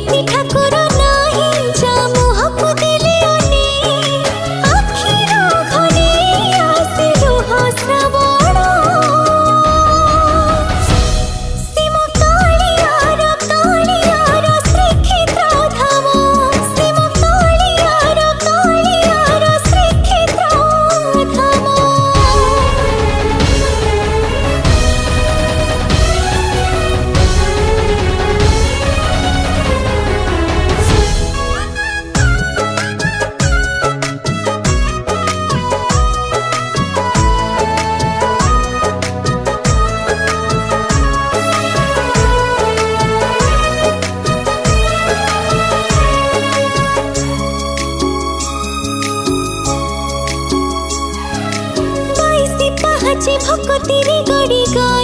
ठाकुर नाही जा मुहको देले अने आखिरो घने आसे लुह श्रावण सिम कालियार श्रीक्षेत्र धाम सिम कालियार श्रीक्षेत्र धाम। भक्ति रे गड़ी गा